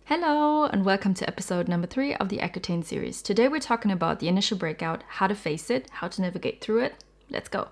Hello and welcome to episode number 3 of the Accutane series. Today we're talking about the initial breakout, how to face it, how to navigate through it. Let's go.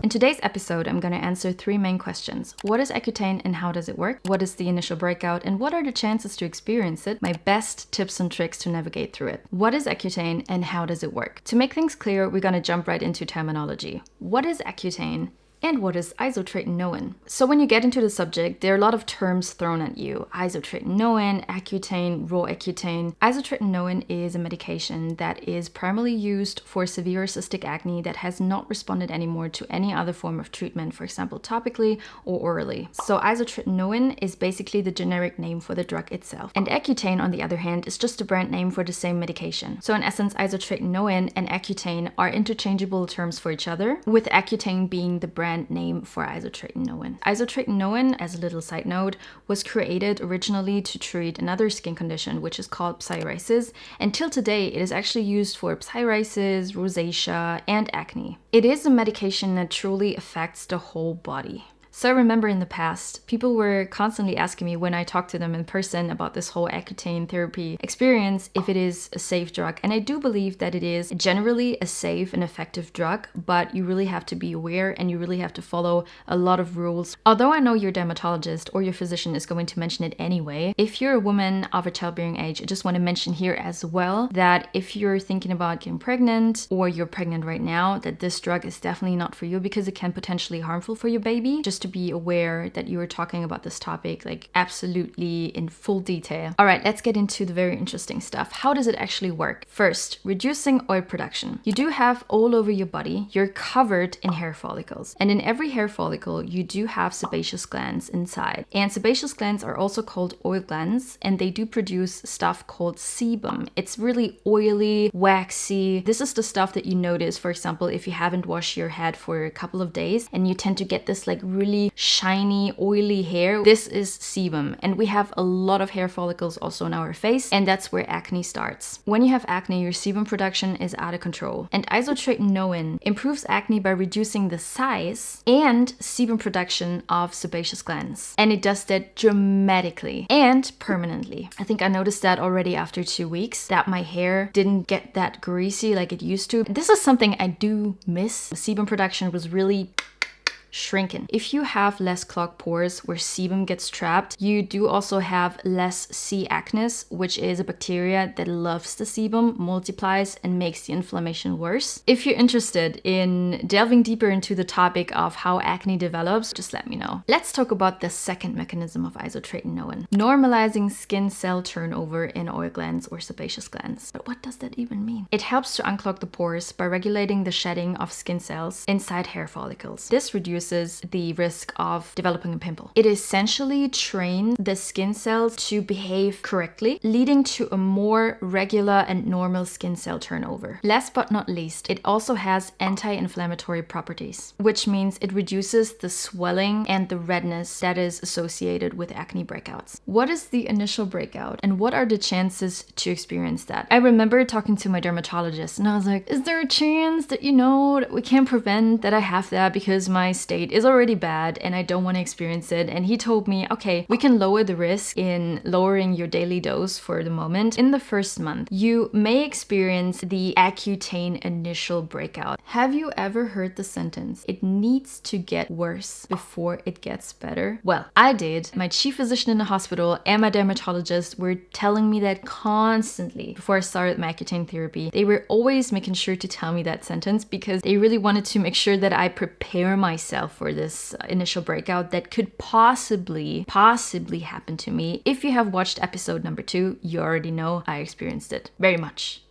In today's episode, I'm going to answer 3 main questions. What is Accutane and how does it work? What is the initial breakout and what are the chances to experience it? My best tips and tricks to navigate through it. What is Accutane and how does it work? To make things clear, we're going to jump right into terminology. What is Accutane? And what is isotretinoin? So when you get into the subject, there are a lot of terms thrown at you. Isotretinoin, Accutane, raw Accutane. Isotretinoin is a medication that is primarily used for severe cystic acne that has not responded anymore to any other form of treatment, for example, topically or orally. So isotretinoin is basically the generic name for the drug itself. And Accutane, on the other hand, is just a brand name for the same medication. So in essence, isotretinoin and Accutane are interchangeable terms for each other, with Accutane being the brand name for isotretinoin. Isotretinoin, as a little side note, was created originally to treat another skin condition which is called psoriasis, and till today it is actually used for psoriasis, rosacea, and acne. It is a medication that truly affects the whole body. So I remember in the past, people were constantly asking me when I talked to them in person about this whole Accutane therapy experience if it is a safe drug. And I do believe that it is generally a safe and effective drug, but you really have to be aware and you really have to follow a lot of rules. Although I know your dermatologist or your physician is going to mention it anyway, if you're a woman of a childbearing age, I just want to mention here as well that if you're thinking about getting pregnant or you're pregnant right now, that this drug is definitely not for you because it can potentially be harmful for your baby. Just to be aware that you were talking about this topic like absolutely in full detail. All right, let's get into the very interesting stuff. How does it actually work? First, reducing oil production. You do have all over your body, you're covered in hair follicles. And in every hair follicle, you do have sebaceous glands inside. And sebaceous glands are also called oil glands, and they do produce stuff called sebum. It's really oily, waxy. This is the stuff that you notice, for example, if you haven't washed your head for a couple of days and you tend to get this like really shiny, oily hair. This is sebum, and we have a lot of hair follicles also on our face, and that's where acne starts. When you have acne, your sebum production is out of control, and isotretinoin improves acne by reducing the size and sebum production of sebaceous glands, and it does that dramatically and permanently. I think I noticed that already after 2 weeks, that my hair didn't get that greasy like it used to. This is something I do miss. Sebum production was really shrinking. If you have less clogged pores where sebum gets trapped, you do also have less C. acnes, which is a bacteria that loves the sebum, multiplies, and makes the inflammation worse. If you're interested in delving deeper into the topic of how acne develops, just let me know. Let's talk about the second mechanism of isotretinoin, normalizing skin cell turnover in oil glands or sebaceous glands. But what does that even mean? It helps to unclog the pores by regulating the shedding of skin cells inside hair follicles. This reduces the risk of developing a pimple. It essentially trains the skin cells to behave correctly, leading to a more regular and normal skin cell turnover. Last but not least, it also has anti-inflammatory properties, which means it reduces the swelling and the redness that is associated with acne breakouts. What is the initial breakout and what are the chances to experience that? I remember talking to my dermatologist and I was like, is there a chance that that we can prevent that I have that because my state is already bad and I don't want to experience it? And he told me, okay, we can lower the risk in lowering your daily dose for the moment. In the first month, you may experience the Accutane initial breakout. Have you ever heard the sentence, it needs to get worse before it gets better? Well, I did. My chief physician in the hospital and my dermatologist were telling me that constantly before I started my Accutane therapy. They were always making sure to tell me that sentence because they really wanted to make sure that I prepare myself for this initial breakout that could possibly happen to me. If you have watched episode number 2, you already know I experienced it very much.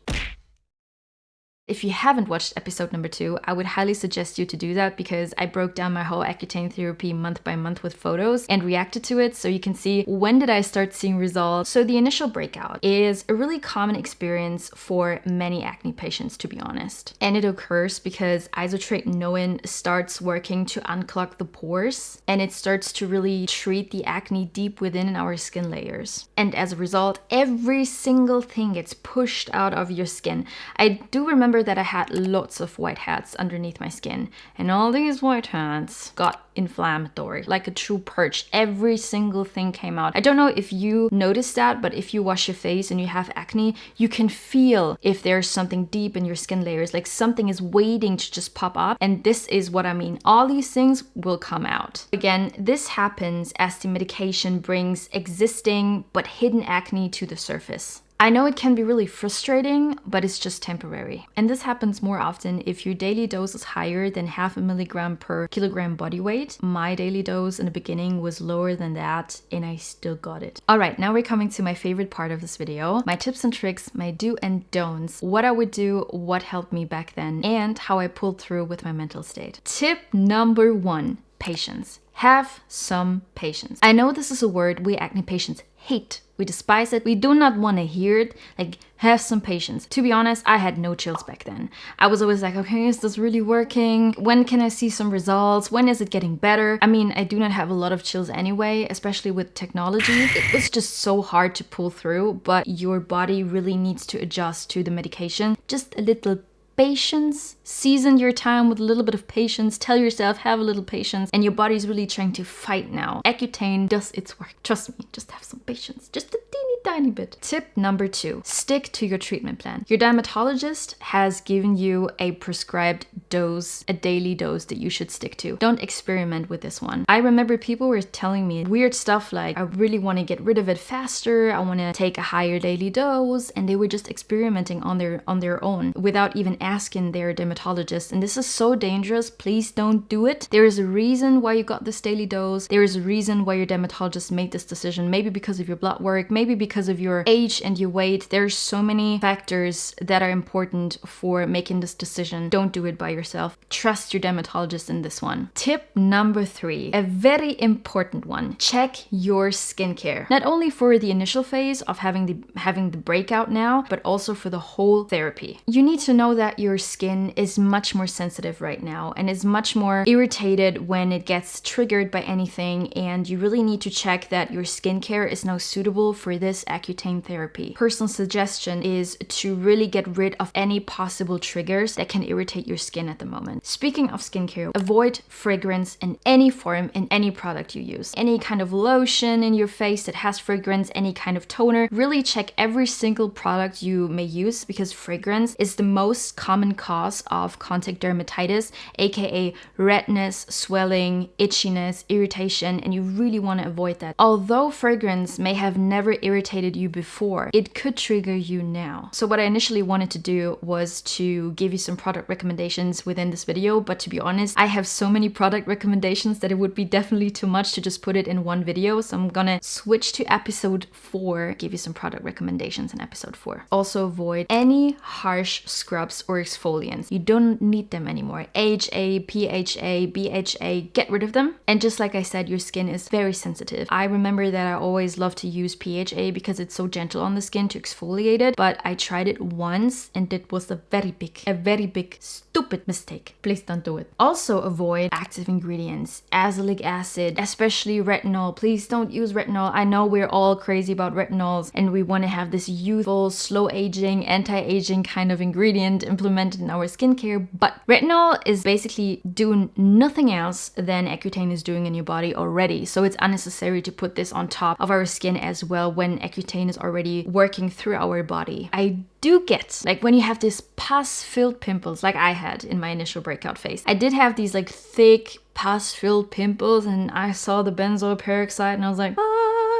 If you haven't watched episode number 2, I would highly suggest you to do that because I broke down my whole Accutane therapy month by month with photos and reacted to it so you can see when did I start seeing results. So the initial breakout is a really common experience for many acne patients, to be honest. And it occurs because isotretinoin starts working to unclog the pores and it starts to really treat the acne deep within our skin layers. And as a result, every single thing gets pushed out of your skin. I do remember that I had lots of whiteheads underneath my skin, and all these whiteheads got inflammatory, like a true purge. Every single thing came out. I don't know if you noticed that, but if you wash your face and you have acne, you can feel if there's something deep in your skin layers, like something is waiting to just pop up. And this is what I mean. All these things will come out. Again, this happens as the medication brings existing but hidden acne to the surface. I know it can be really frustrating, but it's just temporary. And this happens more often if your daily dose is higher than 0.5 milligram per kilogram body weight. My daily dose in the beginning was lower than that, and I still got it. All right, now we're coming to my favorite part of this video, my tips and tricks, my do and don'ts, what I would do, what helped me back then, and how I pulled through with my mental state. Tip number 1, patience. Have some patience. I know this is a word we acne patients hate. We despise it. We do not want to hear it. Like, have some patience. To be honest, I had no chills back then. I was always like, okay, is this really working? When can I see some results? When is it getting better? I mean, I do not have a lot of chills anyway, especially with technology. It was just so hard to pull through, but your body really needs to adjust to the medication. Just a little patience. Season your time with a little bit of patience. Tell yourself, have a little patience, and your body's really trying to fight now. Accutane does its work. Trust me, just have some patience. Just a teeny tiny bit. Tip number 2, stick to your treatment plan. Your dermatologist has given you a prescribed dose, a daily dose that you should stick to. Don't experiment with this one. I remember people were telling me weird stuff like, I really want to get rid of it faster. I want to take a higher daily dose, and they were just experimenting on their own without even asking their dermatologist. And this is so dangerous. Please don't do it. There is a reason why you got this daily dose. There is a reason why your dermatologist made this decision. Maybe because of your blood work, maybe because of your age and your weight. There's so many factors that are important for making this decision. Don't do it by yourself. Trust your dermatologist in this one. Tip number 3, a very important one. Check your skincare. Not only for the initial phase of having the breakout now, but also for the whole therapy. You need to know that your skin is much more sensitive right now and is much more irritated when it gets triggered by anything, and you really need to check that your skincare is now suitable for this Accutane therapy. Personal suggestion is to really get rid of any possible triggers that can irritate your skin at the moment. Speaking of skincare, avoid fragrance in any form in any product you use. Any kind of lotion in your face that has fragrance, any kind of toner. Really check every single product you may use, because fragrance is the most common cause of contact dermatitis, aka redness, swelling, itchiness, irritation, and you really want to avoid that. Although fragrance may have never irritated you before, it could trigger you now. So what I initially wanted to do was to give you some product recommendations within this video, but to be honest, I have so many product recommendations that it would be definitely too much to just put it in one video. So I'm gonna switch to episode 4, give you some product recommendations in episode 4. Also avoid any harsh scrubs or exfoliants. You don't need them anymore. AHA, PHA, BHA, get rid of them. And just like I said, your skin is very sensitive. I remember that I always loved to use PHA because it's so gentle on the skin to exfoliate it, but I tried it once and it was a very big stupid mistake. Please don't do it. Also avoid active ingredients, azelaic acid, especially retinol. Please don't use retinol. I know we're all crazy about retinols and we want to have this youthful, slow aging, anti-aging kind of ingredient implemented in our skincare, but retinol is basically doing nothing else than Accutane is doing in your body already. So it's unnecessary to put this on top of our skin as well when Accutane is already working through our body. I do get, like, when you have these pus-filled pimples like I had in my initial breakout phase. I did have these like thick pus-filled pimples, and I saw the benzoyl peroxide and I was like,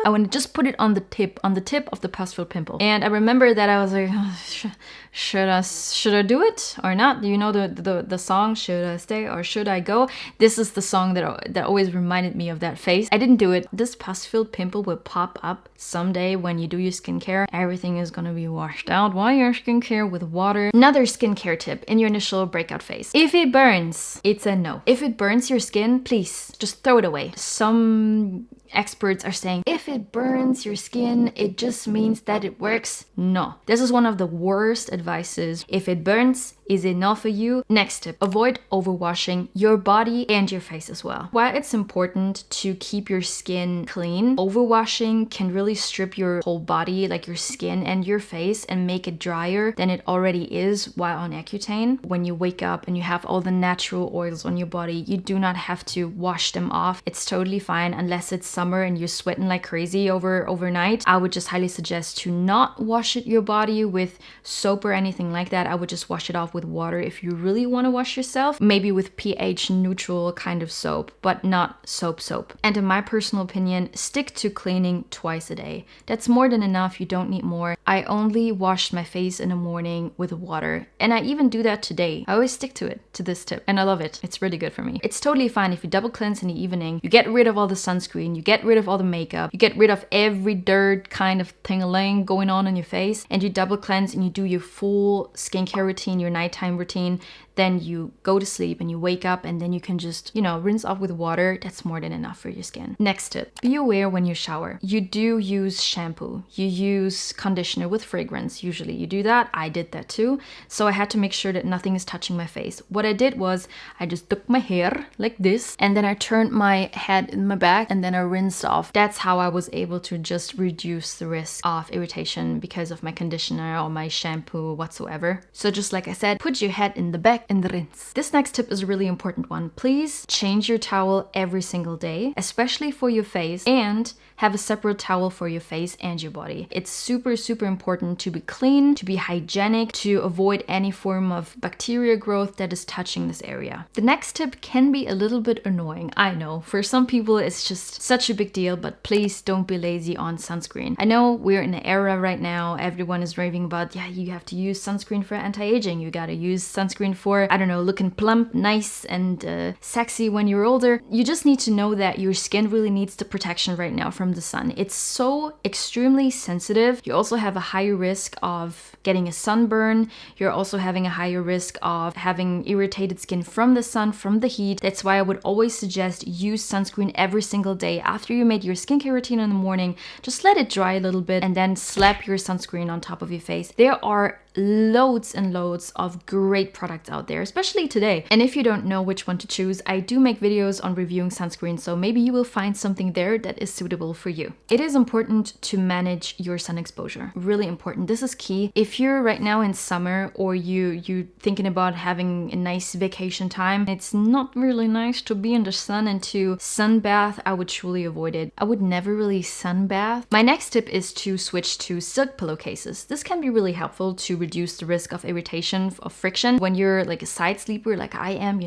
I want to just put it on the tip of the pus-filled pimple. And I remember that I was like, oh, should I do it or not? Do you know the song, Should I Stay or Should I Go? This is the song that always reminded me of that face. I didn't do it. This pus-filled pimple will pop up someday when you do your skincare. Everything is gonna be washed out while your skincare with water. Another skincare tip in your initial breakout phase. If it burns, it's a no. If it burns your skin, please just throw it away. Some experts are saying if it burns your skin, it just means that it works. No, this is one of the worst advices. If it burns, is it not for you? Next tip, avoid overwashing your body and your face as well. While it's important to keep your skin clean, overwashing can really strip your whole body, like your skin and your face, and make it drier than it already is while on Accutane. When you wake up and you have all the natural oils on your body, you do not have to wash them off. It's totally fine unless it's summer and you're sweating like crazy overnight. I would just highly suggest to not wash your body with soap or anything like that. I would just wash it off with water if you really want to wash yourself, maybe with pH neutral kind of soap, but not soap. And in my personal opinion, stick to cleaning twice a day. That's more than enough. You don't need more. I only washed my face in the morning with water, and I even do that today. I always stick to this tip, and I love it. It's really good for me. It's totally fine if you double cleanse in the evening. You get rid of all the sunscreen, you get rid of all the makeup, you get rid of every dirt kind of thing-a-ling going on in your face, and you double cleanse and you do your full skincare routine, your nighttime routine. Then you go to sleep and you wake up, and then you can just, rinse off with water. That's more than enough for your skin. Next tip, be aware when you shower. You do use shampoo. You use conditioner with fragrance. Usually you do that. I did that too. So I had to make sure that nothing is touching my face. What I did was I just took my hair like this, and then I turned my head in my back, and then I rinsed off. That's how I was able to just reduce the risk of irritation because of my conditioner or my shampoo whatsoever. So just like I said, put your head in the back and rinse. This next tip is a really important one. Please change your towel every single day, especially for your face, and have a separate towel for your face and your body. It's super important to be clean, to be hygienic, to avoid any form of bacteria growth that is touching this area. The next tip can be a little bit annoying. I know, for some people it's just such a big deal, but please don't be lazy on sunscreen. I know we're in an era right now, everyone is raving about, yeah, you have to use sunscreen for anti-aging, you gotta use sunscreen for, I don't know, looking plump, nice, and sexy when you're older. You just need to know that your skin really needs the protection right now from the sun. It's so extremely sensitive. You also have a higher risk of getting a sunburn. You're also having a higher risk of having irritated skin from the sun, from the heat. That's why I would always suggest use sunscreen every single day. After you made your skincare routine in the morning, just let it dry a little bit and then slap your sunscreen on top of your face. There are loads and loads of great products out there, especially today. And if you don't know which one to choose, I do make videos on reviewing sunscreen, so maybe you will find something there that is suitable for you. It is important to manage your sun exposure. Really important. This is key. If you're right now in summer or you're thinking about having a nice vacation time, it's not really nice to be in the sun and to sunbath. I would truly avoid it. I would never really sunbath. My next tip is to switch to silk pillowcases. This can be really helpful to reduce the risk of irritation, of friction. When you're like a side sleeper like I am,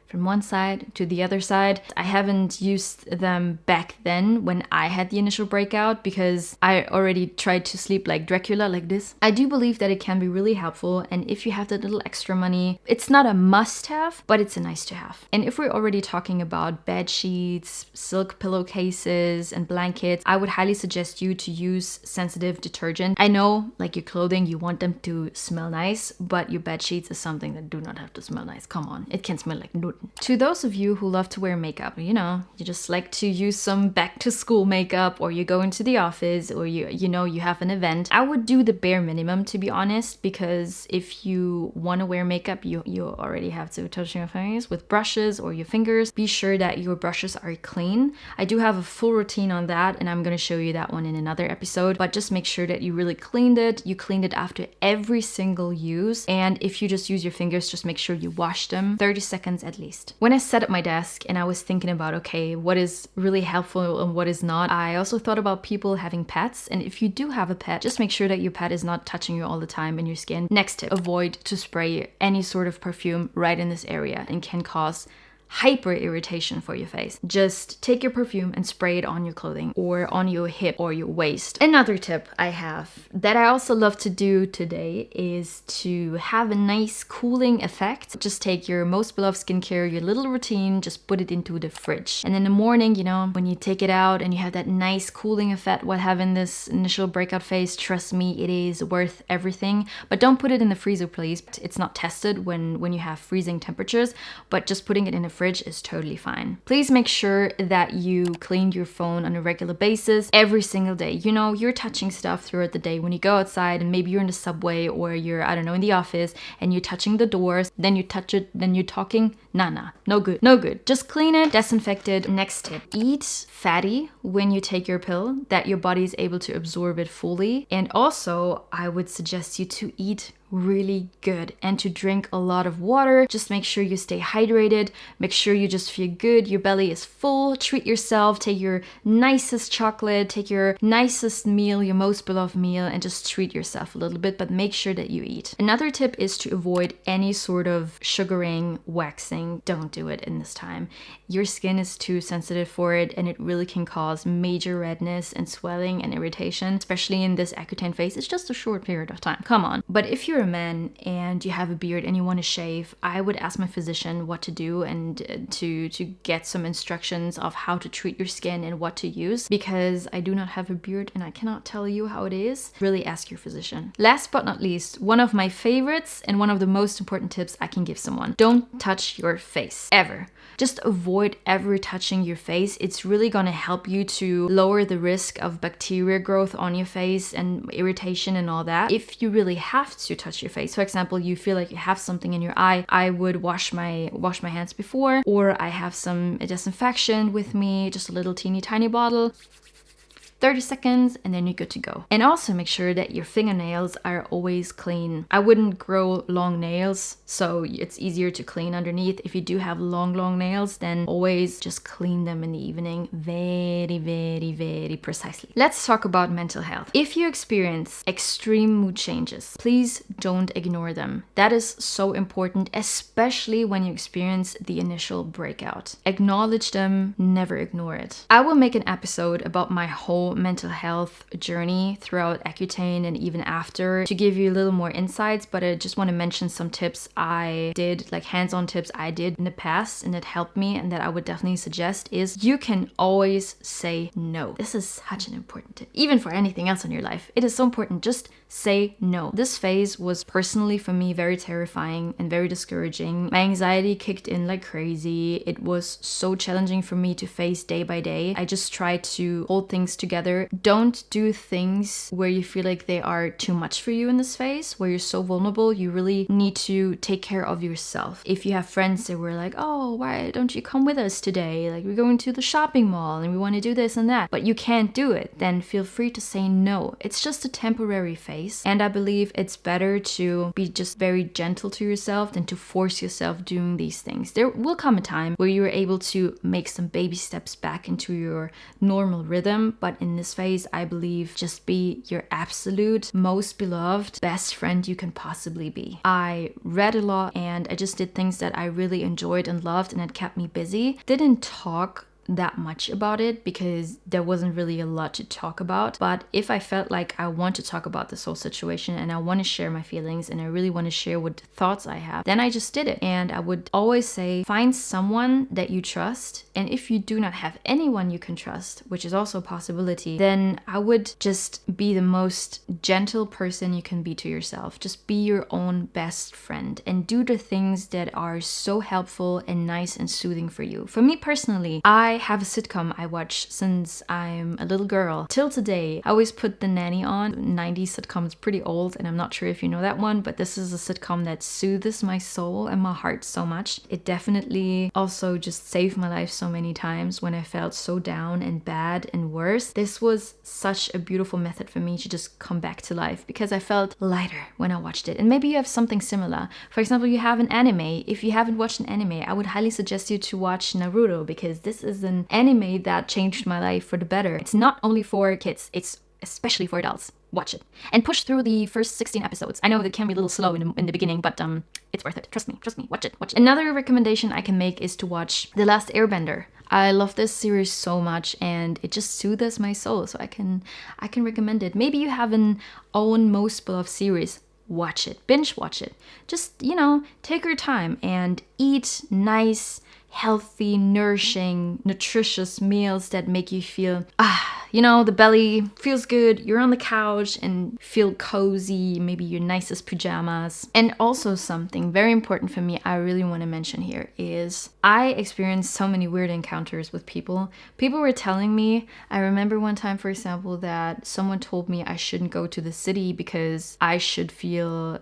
from one side to the other side. I haven't used them back then when I had the initial breakout because I already tried to sleep like Dracula, like this. I do believe that it can be really helpful, and if you have that little extra money, it's not a must-have, but it's a nice to have. And if we're already talking about bed sheets, silk pillowcases, and blankets, I would highly suggest you to use sensitive detergent. I know, like your clothing, you want them to smell nice, but your bed sheets is something that do not have to smell nice. Come on, it can smell like Newton. To those of you who love to wear makeup, you just like to use some back to school makeup, or you go into the office, or you have an event, I would do the bare minimum, to be honest, because if you want to wear makeup, you already have to touch your face with brushes or your fingers. Be sure that your brushes are clean. I do have a full routine on that, and I'm going to show you that one in another episode, but just make sure that you really cleaned it. You cleaned it after every single use, and if you just use your fingers, just make sure you wash them 30 seconds at least. When I sat at my desk and I was thinking about, okay, what is really helpful and what is not, I also thought about people having pets. And if you do have a pet, just make sure that your pet is not touching you all the time in your skin. Next tip, avoid to spray any sort of perfume right in this area and can cause hyper irritation for your face. Just take your perfume and spray it on your clothing or on your hip or your waist. Another tip I have that I also love to do today is to have a nice cooling effect. Just take your most beloved skincare, your little routine, just put it into the fridge. And in the morning, you know, when you take it out and you have that nice cooling effect while having this initial breakout phase, trust me, it is worth everything. But don't put it in the freezer, please. It's not tested when you have freezing temperatures, but just putting it in the fridge is totally fine. Please make sure that you clean your phone on a regular basis every single day. You know, you're touching stuff throughout the day when you go outside, and maybe you're in the subway or you're, I don't know, in the office, and you're touching the doors, then you touch it, then you're talking. Nah, no good, no good. Just clean it, disinfect it. Next tip, eat fatty when you take your pill, that your body is able to absorb it fully. And also, I would suggest you to eat really good and to drink a lot of water. Just make sure you stay hydrated, make sure you just feel good, your belly is full, treat yourself, take your nicest chocolate, take your nicest meal, your most beloved meal, and just treat yourself a little bit, but make sure that you eat. Another tip is to avoid any sort of sugaring, waxing. Don't do it in this time. Your skin is too sensitive for it, and it really can cause major redness and swelling and irritation, especially in this Accutane phase. It's just a short period of time, come on. But if you're a man and you have a beard and you want to shave, I would ask my physician what to do and to get some instructions of how to treat your skin and what to use, because I do not have a beard and I cannot tell you how it is. Really ask your physician. Last but not least, one of my favorites and one of the most important tips I can give someone: don't touch your face ever. Just avoid ever touching your face. It's really gonna help you to lower the risk of bacteria growth on your face and irritation and all that. If you really have to touch your face, for example, you feel like you have something in your eye, I would wash my hands before, or I have some disinfection with me, just a little teeny tiny bottle. 30 seconds and then you're good to go. And also make sure that your fingernails are always clean. I wouldn't grow long nails, so it's easier to clean underneath. If you do have long nails, then always just clean them in the evening very precisely. Let's talk about mental health. If you experience extreme mood changes, please don't ignore them. That is so important, especially when you experience the initial breakout. Acknowledge them, never ignore it. I will make an episode about my whole mental health journey throughout Accutane and even after, to give you a little more insights, but I just want to mention some tips I did, like hands-on tips I did in the past and that helped me and that I would definitely suggest. Is you can always say no. This is such an important tip, even for anything else in your life. It is so important. Just say no. This phase was personally for me very terrifying and very discouraging. My anxiety kicked in like crazy. It was so challenging for me to face day by day. I just tried to hold things together. Don't do things where you feel like they are too much for you in this phase, where you're so vulnerable. You really need to take care of yourself. If you have friends that were like, oh, why don't you come with us today? Like, we're going to the shopping mall and we want to do this and that, but you can't do it, then feel free to say no. It's just a temporary phase. And I believe it's better to be just very gentle to yourself than to force yourself doing these things. There will come a time where you are able to make some baby steps back into your normal rhythm, but in this phase, I believe just be your absolute most beloved best friend you can possibly be. I read a lot and I just did things that I really enjoyed and loved, and it kept me busy. Didn't talk that much about it because there wasn't really a lot to talk about, but if I felt like I want to talk about this whole situation and I want to share my feelings and I really want to share what thoughts I have, then I just did it. And I would always say, find someone that you trust, and if you do not have anyone you can trust, which is also a possibility, then I would just be the most gentle person you can be to yourself. Just be your own best friend and do the things that are so helpful and nice and soothing for you. For me personally, I have a sitcom I watch since I'm a little girl. Till today, I always put The Nanny on. 90s sitcom is pretty old, and I'm not sure if you know that one, but this is a sitcom that soothes my soul and my heart so much. It definitely also just saved my life so many times when I felt so down and bad and worse. This was such a beautiful method for me to just come back to life because I felt lighter when I watched it. And maybe you have something similar. For example, you have an anime. If you haven't watched an anime, I would highly suggest you to watch Naruto, because this is an anime that changed my life for the better. It's not only for kids, it's especially for adults. watch it. And push through the first 16 episodes. I know that can be a little slow in the beginning, but it's worth it. Trust me, watch it. Another recommendation I can make is to watch The Last Airbender. I love this series so much and it just soothes my soul, so I can recommend it. Maybe you have an own most beloved series. Watch it, binge watch it. Just, take your time and eat nice, healthy, nourishing, nutritious meals that make you feel, the belly feels good, you're on the couch and feel cozy, maybe your nicest pajamas. And also something very important for me I really want to mention here is I experienced so many weird encounters with people. People were telling me, I remember one time, for example, that someone told me I shouldn't go to the city because I should feel,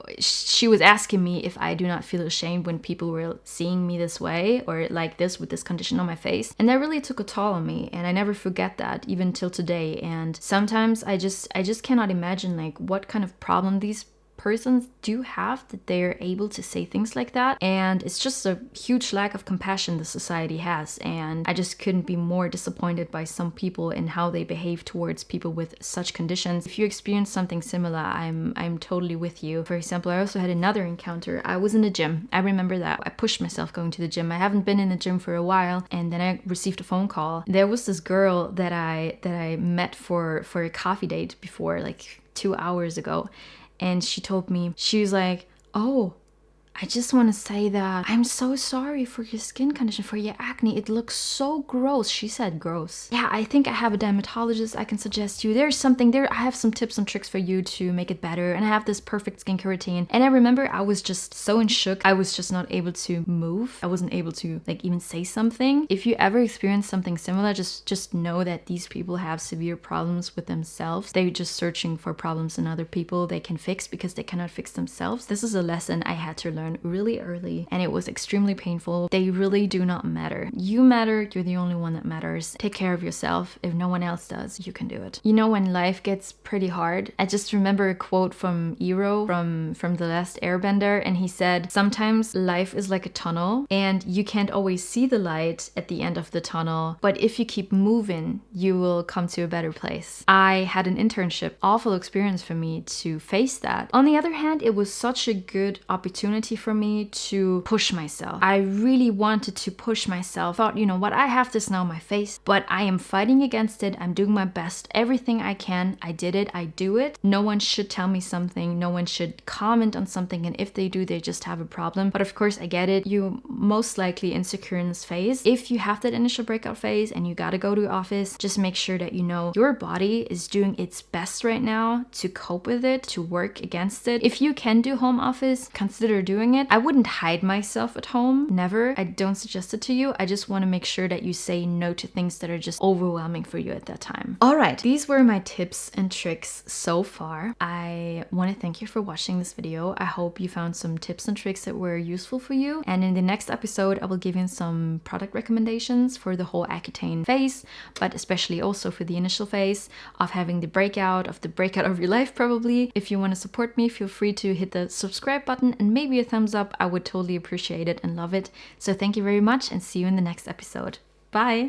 she was asking me if I do not feel ashamed when people were seeing me this way or like this with this condition on my face. And that really took a toll on me, and I never forget that even till today. And sometimes I just cannot imagine like what kind of problem these persons do have that they're able to say things like that. And it's just a huge lack of compassion the society has, and I just couldn't be more disappointed by some people and how they behave towards people with such conditions. If you experience something similar, I'm totally with you. For example, I also had another encounter. I was in the gym. I remember that. I pushed myself going to the gym. I haven't been in the gym for a while, and then I received a phone call. There was this girl that I met for a coffee date before, like 2 hours ago. And she told me, she was like, "Oh, I just want to say that I'm so sorry for your skin condition, for your acne. It looks so gross." She said gross. "Yeah, I think I have a dermatologist I can suggest you. There's something there. I have some tips and tricks for you to make it better. And I have this perfect skincare routine." And I remember I was just so in shock. I was just not able to move. I wasn't able to like even say something. If you ever experience something similar, just know that these people have severe problems with themselves. They're just searching for problems in other people they can fix because they cannot fix themselves. This is a lesson I had to learn really early, and it was extremely painful. They really do not matter. You matter. You're the only one that matters. Take care of yourself. If no one else does, you can do it. When life gets pretty hard, I just remember a quote from Iro from The Last Airbender, and he said, "Sometimes life is like a tunnel and you can't always see the light at the end of the tunnel, but if you keep moving, you will come to a better place." I had an internship, awful experience for me to face that. On the other hand, it was such a good opportunity for me to push myself. I really wanted to push myself. Thought, what, I have this now on my face, but I am fighting against it. I'm doing my best, everything I can. I did it. I do it. No one should tell me something. No one should comment on something, and if they do, they just have a problem. But of course, I get it. You most likely insecure in this phase. If you have that initial breakout phase and you gotta go to office, just make sure that your body is doing its best right now to cope with it, to work against it. If you can do home office, consider doing it. I wouldn't hide myself at home. Never. I don't suggest it to you. I just want to make sure that you say no to things that are just overwhelming for you at that time. All right, these were my tips and tricks so far. I want to thank you for watching this video. I hope you found some tips and tricks that were useful for you. And in the next episode, I will give you some product recommendations for the whole Accutane phase, but especially also for the initial phase of having the breakout of your life probably. If you want to support me, feel free to hit the subscribe button and maybe a thumbs up. I would totally appreciate it and love it. So thank you very much, and see you in the next episode. Bye!